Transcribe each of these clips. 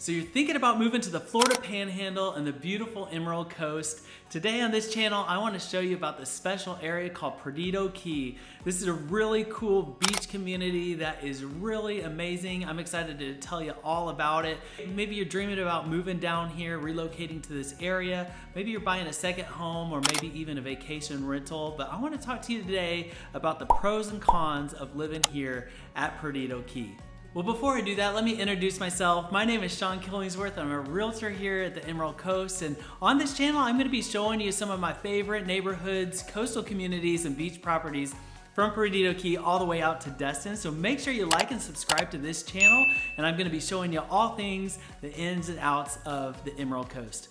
So you're thinking about moving to the Florida Panhandle and the beautiful Emerald Coast. Today on this channel, I want to show you about this special area called Perdido Key. This is a really cool beach community that is really amazing. I'm excited to tell you all about it. Maybe you're dreaming about moving down here, relocating to this area. Maybe you're buying a second home or maybe even a vacation rental. But I want to talk to you today about the pros and cons of living here at Perdido Key. Well, before I do that, let me introduce myself. My name is Sean Killingsworth. I'm a realtor here at the Emerald Coast, and on this channel, I'm going to be showing you some of my favorite neighborhoods, coastal communities, and beach properties from Perdido Key all the way out to Destin. So make sure you like and subscribe to this channel, and I'm going to be showing you all things, the ins and outs of the Emerald Coast.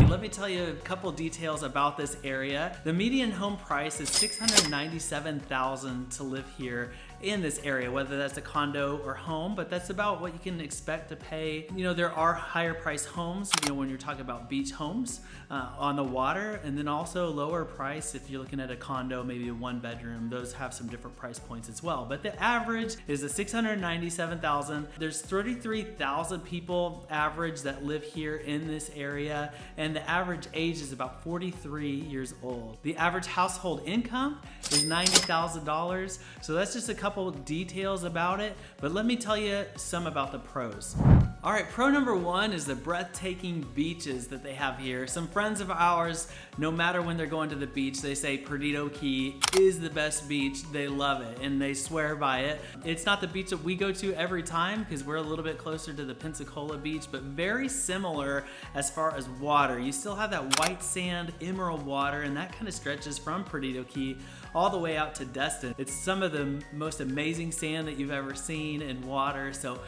Let me tell you a couple details about this area. The median home price is $697,000 to live here in this area, whether that's a condo or home, but that's about what you can expect to pay. You know, there are higher price homes, you know, when you're talking about beach homes on the water, and then also lower price if you're looking at a condo, maybe a one bedroom. Those have some different price points as well. But the average is a $697,000. There's 33,000 people average that live here in this area, and the average age is about 43 years old. The average household income is $90,000. So that's just a couple of details about it, but let me tell you some about the pros. All right, pro number one is the breathtaking beaches that they have here. Some friends of ours, no matter when they're going to the beach, they say Perdido Key is the best beach. They love it and they swear by it. It's not the beach that we go to every time because we're a little bit closer to the Pensacola beach, but very similar as far as water. You still have that white sand, emerald water, and that kind of stretches from Perdido Key all the way out to Destin. It's some of the most amazing sand that you've ever seen in water. So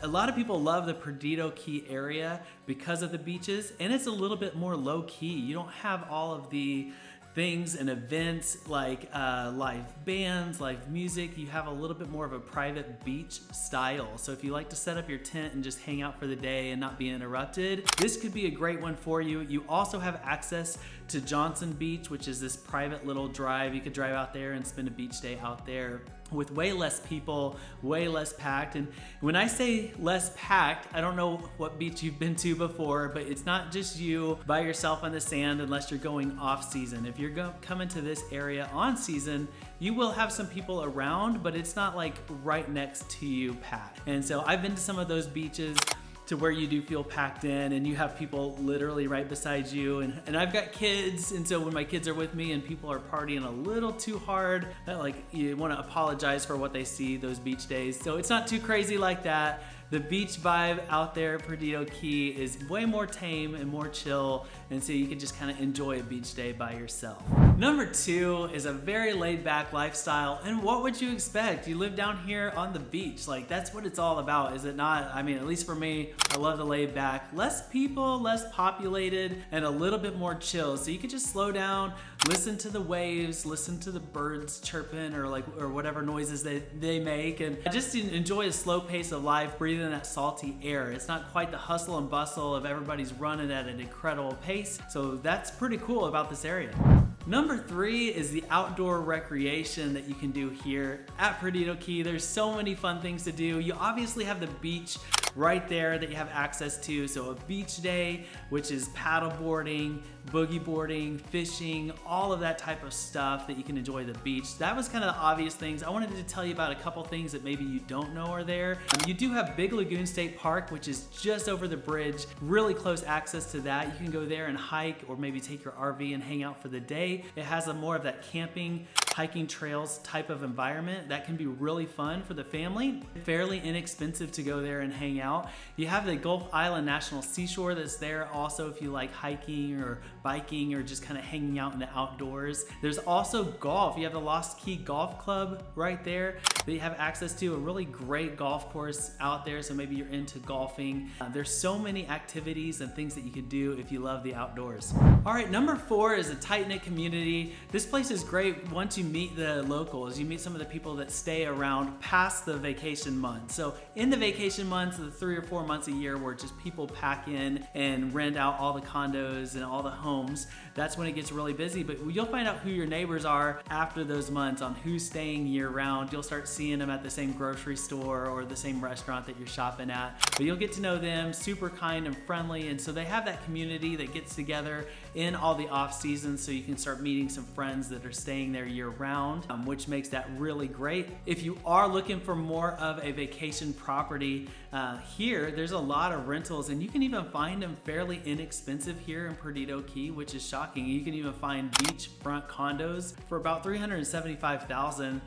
a lot of people love the Perdido Key area because of the beaches, and it's a little bit more low key. You don't have all of the things and events like live bands, live music. You have a little bit more of a private beach style. So if you like to set up your tent and just hang out for the day and not be interrupted, this could be a great one for you. You also have access to Johnson Beach, which is this private little drive. You could drive out there and spend a beach day out there with way less people, way less packed. And when I say less packed, I don't know what beach you've been to before, but it's not just you by yourself on the sand unless you're going off season. If you're coming to this area on season, you will have some people around, but it's not like right next to you packed. And so I've been to some of those beaches to where you do feel packed in and you have people literally right beside you. And I've got kids, and so when my kids are with me and people are partying a little too hard, like you want to apologize for what they see those beach days. So it's not too crazy like that. The beach vibe out there at Perdido Key is way more tame and more chill, and so you can just kind of enjoy a beach day by yourself. Number two is a very laid back lifestyle, and what would you expect? You live down here on the beach. Like, that's what it's all about, is it not? I mean, at least for me, I love the laid back. Less people, less populated, and a little bit more chill. So you can just slow down, listen to the waves, listen to the birds chirping or whatever noises they make, and just enjoy a slow pace of life, breathing that salty air. It's not quite the hustle and bustle of everybody's running at an incredible pace. So that's pretty cool about this area. Number three is the outdoor recreation that you can do here at Perdido Key. There's so many fun things to do. You obviously have the beach right there that you have access to. So a beach day, which is paddle boarding, boogie boarding, fishing, all of that type of stuff that you can enjoy at the beach. That was kind of the obvious things. I wanted to tell you about a couple things that maybe you don't know are there. You do have Big Lagoon State Park, which is just over the bridge, really close access to that. You can go there and hike or maybe take your RV and hang out for the day. It has more of that camping, hiking trails type of environment that can be really fun for the family. Fairly inexpensive to go there and hang out. You have the Gulf Island National Seashore that's there also if you like hiking or biking or just kind of hanging out in the outdoors. There's also golf. You have the Lost Key Golf Club right there that you have access to, a really great golf course out there, so maybe you're into golfing. There's so many activities and things that you can do if you love the outdoors. All right, number four is a tight-knit community. This place is great once you meet the locals. You meet some of the people that stay around past the vacation months. So in the vacation months, the 3 or 4 months a year where just people pack in and rent out all the condos and all the homes, that's when it gets really busy. But you'll find out who your neighbors are after those months on who's staying year round. You'll start seeing them at the same grocery store or the same restaurant that you're shopping at. But you'll get to know them, super kind and friendly. And so they have that community that gets together in all the off seasons, so you can start meeting some friends that are staying there year round, which makes that really great. If you are looking for more of a vacation property, here there's a lot of rentals, and you can even find them fairly inexpensive here in Perdido Key, which is shocking. You can even find beachfront condos for about $375,000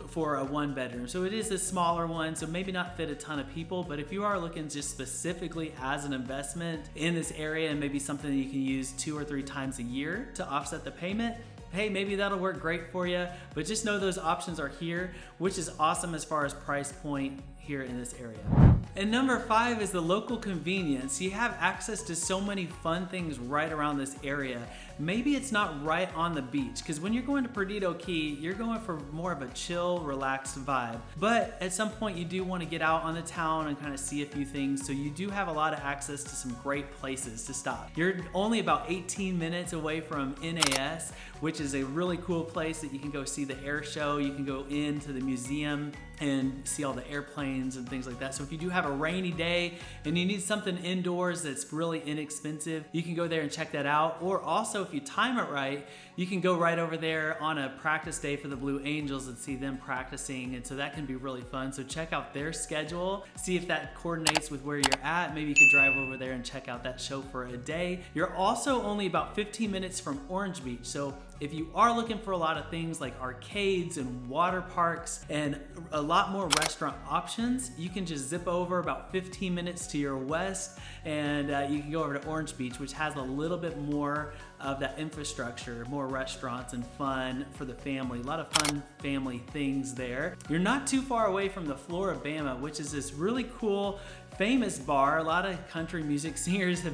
for a 1-bedroom. So it is a smaller one, so maybe not fit a ton of people, but if you are looking just specifically as an investment in this area and maybe something that you can use 2 or 3 times a year to offset the payment, hey, maybe that'll work great for you. But just know those options are here, which is awesome as far as price point here in this area. And number 5 is the local convenience. You have access to so many fun things right around this area. Maybe it's not right on the beach, because when you're going to Perdido Key, you're going for more of a chill, relaxed vibe. But at some point you do want to get out on the town and kind of see a few things, so you do have a lot of access to some great places to stop. You're only about 18 minutes away from NAS, which is a really cool place that you can go see the air show. You can go into the museum and see all the airplanes and things like that. So if you do have a rainy day and you need something indoors that's really inexpensive, you can go there and check that out. Or also, if you time it right, you can go right over there on a practice day for the Blue Angels and see them practicing, and so that can be really fun. So check out their schedule, see if that coordinates with where you're at. Maybe you could drive over there and check out that show for a day. You're also only about 15 minutes from Orange Beach, so if you are looking for a lot of things like arcades and water parks and a lot more restaurant options, you can just zip over about 15 minutes to your west, and you can go over to Orange Beach, which has a little bit more of that infrastructure, more restaurants and fun for the family. A lot of fun family things there. You're not too far away from the Floribama, which is this really cool, famous bar. A lot of country music singers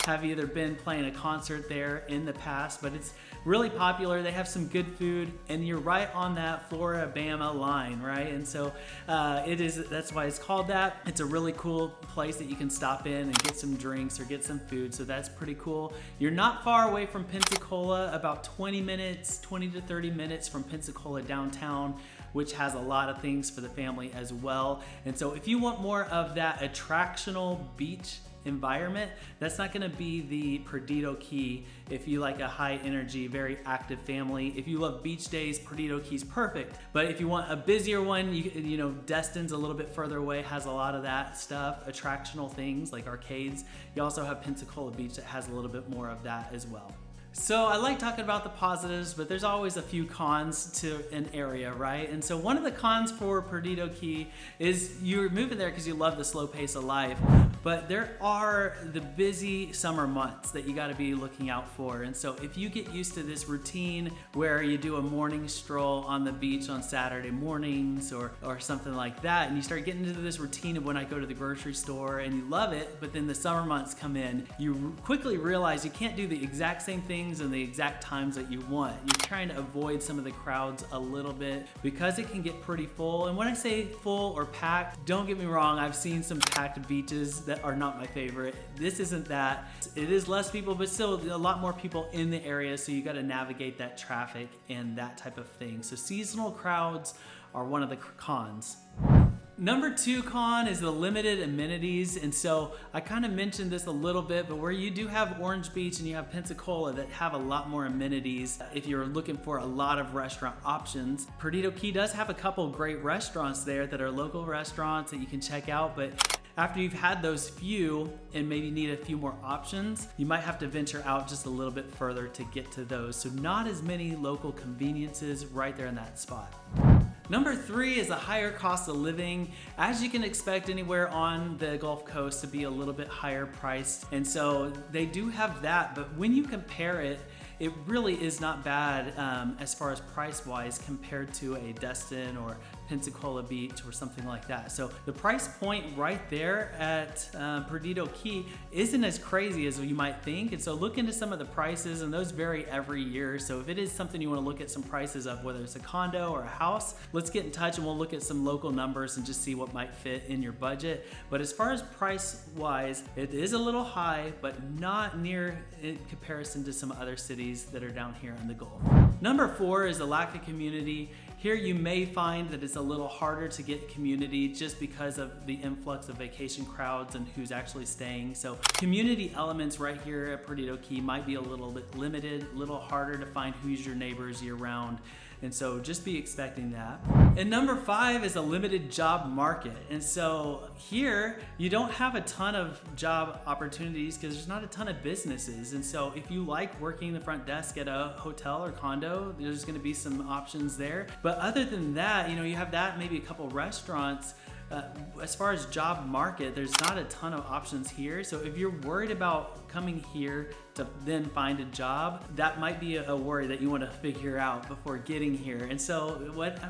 have either been playing a concert there in the past, but it's really popular. They have some good food, and you're right on that Floribama line, right? And so that's why it's called that. It's a really cool place that you can stop in and get some drinks or get some food, so that's pretty cool. You're not far away from Pensacola, about 20 to 30 minutes from Pensacola downtown, which has a lot of things for the family as well. And so if you want more of that attractional beach environment, that's not going to be the Perdido Key. If you like a high energy, very active family, if you love beach days, Perdido Key's perfect. But if you want a busier one, you know, Destin's a little bit further away, has a lot of that stuff, attractional things like arcades. You also have Pensacola Beach that has a little bit more of that as well. So I like talking about the positives, but there's always a few cons to an area, right? And so one of the cons for Perdido Key is you're moving there because you love the slow pace of life, but there are the busy summer months that you gotta be looking out for. And so if you get used to this routine where you do a morning stroll on the beach on Saturday mornings or something like that, and you start getting into this routine of when I go to the grocery store and you love it, but then the summer months come in, you quickly realize you can't do the exact same thing and the exact times that you want. You're trying to avoid some of the crowds a little bit because it can get pretty full. And when I say full or packed, don't get me wrong, I've seen some packed beaches that are not my favorite. This isn't that. It is less people, but still a lot more people in the area, so you got to navigate that traffic and that type of thing. So seasonal crowds are one of the cons. Number 2 con is the limited amenities, and so I kind of mentioned this a little bit, but where you do have Orange Beach and you have Pensacola that have a lot more amenities, if you're looking for a lot of restaurant options, Perdido Key does have a couple great restaurants there that are local restaurants that you can check out, but after you've had those few and maybe need a few more options, you might have to venture out just a little bit further to get to those. So not as many local conveniences right there in that spot. Number 3 is a higher cost of living. As you can expect anywhere on the Gulf Coast to be a little bit higher priced. And so they do have that, but when you compare it, it really is not bad as far as price-wise compared to a Destin or Pensacola Beach or something like that. So the price point right there at Perdido Key isn't as crazy as you might think. And so look into some of the prices, and those vary every year. So if it is something you want to look at some prices of, whether it's a condo or a house, let's get in touch and we'll look at some local numbers and just see what might fit in your budget. But as far as price wise, it is a little high, but not near in comparison to some other cities that are down here in the Gulf. Number 4 is a lack of community. Here you may find that it's a little harder to get community just because of the influx of vacation crowds and who's actually staying. So community elements right here at Perdido Key might be a little bit limited, a little harder to find who's your neighbors year round. And so just be expecting that. And number 5 is a limited job market. And so here you don't have a ton of job opportunities because there's not a ton of businesses. And so if you like working the front desk at a hotel or condo, there's gonna be some options there. But other than that, you have that, maybe a couple restaurants. As far as job market, there's not a ton of options here. So if you're worried about coming here to then find a job, that might be a worry that you want to figure out before getting here. And so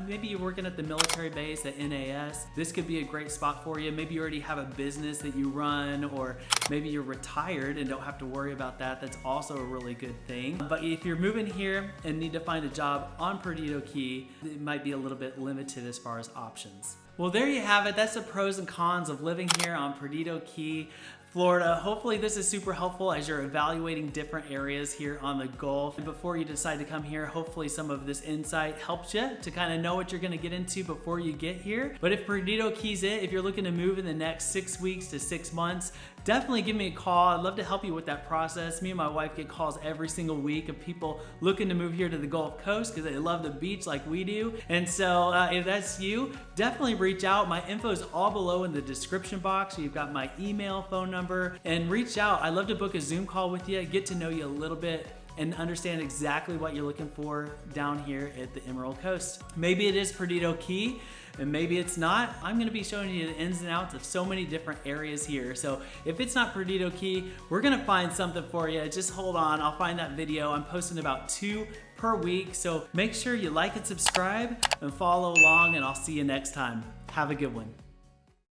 maybe you're working at the military base at NAS. This could be a great spot for you. Maybe you already have a business that you run, or maybe you're retired and don't have to worry about that. That's also a really good thing. But if you're moving here and need to find a job on Perdido Key, it might be a little bit limited as far as options. Well, there you have it. That's the pros and cons of living here on Perdido Key, Florida. Hopefully this is super helpful as you're evaluating different areas here on the Gulf. And before you decide to come here, hopefully some of this insight helps you to kind of know what you're gonna get into before you get here. But if Perdido Key's it, if you're looking to move in the next 6 weeks to 6 months, definitely give me a call. I'd love to help you with that process. Me and my wife get calls every single week of people looking to move here to the Gulf Coast because they love the beach like we do. And so if that's you, definitely reach out. My info is all below in the description box. You've got my email, phone number, and reach out. I'd love to book a Zoom call with you, get to know you a little bit, and understand exactly what you're looking for down here at the Emerald Coast. Maybe it is Perdido Key, and maybe it's not. I'm gonna be showing you the ins and outs of so many different areas here. So if it's not Perdido Key, we're gonna find something for you. Just hold on, I'll find that video. I'm posting about 2 per week, so make sure you like and subscribe and follow along, and I'll see you next time. Have a good one.